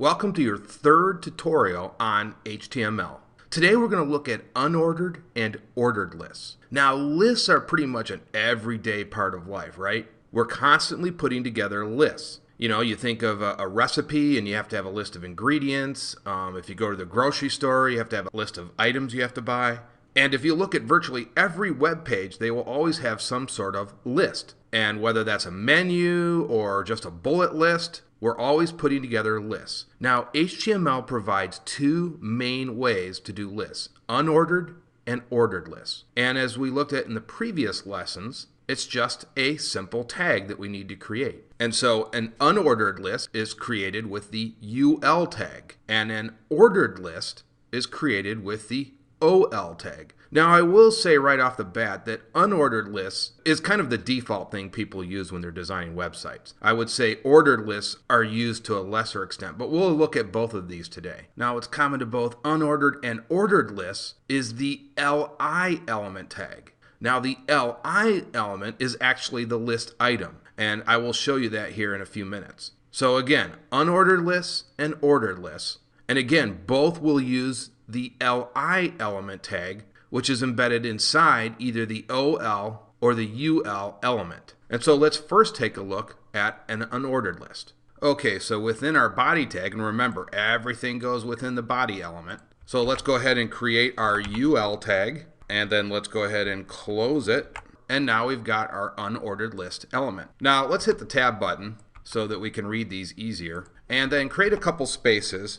Welcome to your third tutorial on HTML. Today we're going to look at unordered and ordered lists. Now lists are pretty much an everyday part of life, right? We're constantly putting together lists. You know, you think of a recipe and you have to have a list of ingredients. If you go to the grocery store, you have to have a list of items you have to buy. And if you look at virtually every web page, they will always have some sort of list. And whether that's a menu or just a bullet list, we're always putting together lists. Now, HTML provides two main ways to do lists, unordered and ordered lists. And as we looked at in the previous lessons, it's just a simple tag that we need to create. And so an unordered list is created with the UL tag, and an ordered list is created with the OL tag. Now I will say right off the bat that unordered lists is kind of the default thing people use when they're designing websites. I would say ordered lists are used to a lesser extent, but we'll look at both of these today. Now what's common to both unordered and ordered lists is the LI element tag. Now the LI element is actually the list item, and I will show you that here in a few minutes. So again, unordered lists and ordered lists, and again both will use the LI element tag, which is embedded inside either the OL or the UL element. And so let's first take a look at an unordered list. Okay, so within our body tag, and remember everything goes within the body element. So let's go ahead and create our UL tag, and then let's go ahead and close it. And now we've got our unordered list element. Now let's hit the tab button so that we can read these easier, and then create a couple spaces,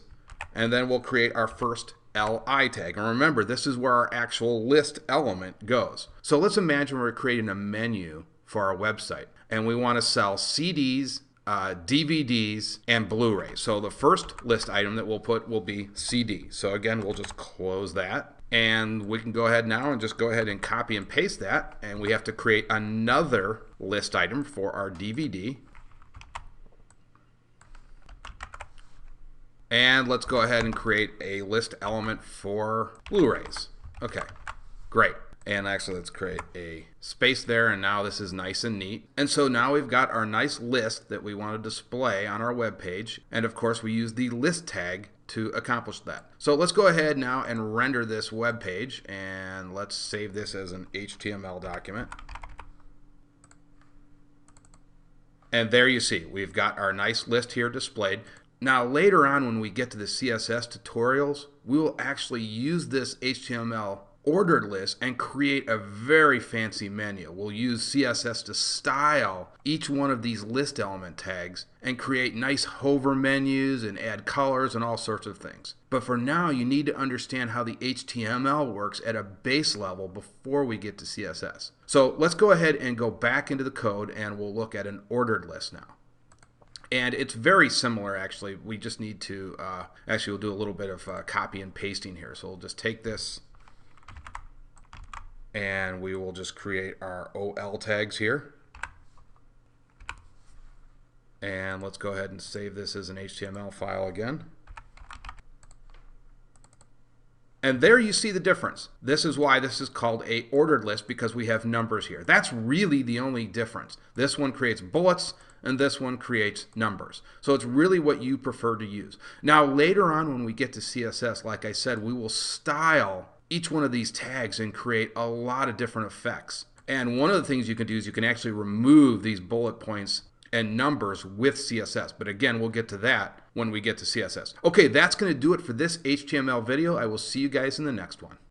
and then we'll create our first LI tag. And remember, this is where our actual list element goes. So let's imagine we're creating a menu for our website, and we want to sell CDs, DVDs, and Blu-rays. So the first list item that we'll put will be CD. So again, we'll just close that. And we can go ahead now and just go ahead and copy and paste that. And we have to create another list item for our DVD. And let's go ahead and create a list element for Blu-rays. Okay, great. And actually let's create a space there, and now this is nice and neat. And so now we've got our nice list that we want to display on our web page. And of course we use the list tag to accomplish that. So let's go ahead now and render this web page, and let's save this as an HTML document. And there you see, we've got our nice list here displayed. Now later on when we get to the CSS tutorials, we will actually use this HTML ordered list and create a very fancy menu. We'll use CSS to style each one of these list element tags and create nice hover menus and add colors and all sorts of things. But for now, you need to understand how the HTML works at a base level before we get to CSS. So let's go ahead and go back into the code, and we'll look at an ordered list now. And it's very similar, actually. We just need to, we'll do a little bit of copy and pasting here. So we'll just take this, and we will just create our OL tags here. And let's go ahead and save this as an HTML file again. And there you see the difference. This is why this is called a ordered list, because we have numbers here. That's really the only difference. This one creates bullets, and this one creates numbers. So it's really what you prefer to use. Now later on when we get to CSS, like I said, we will style each one of these tags and create a lot of different effects. And one of the things you can do is you can actually remove these bullet points and numbers with CSS. But again, we'll get to that when we get to CSS. Okay, that's going to do it for this HTML video. I will see you guys in the next one.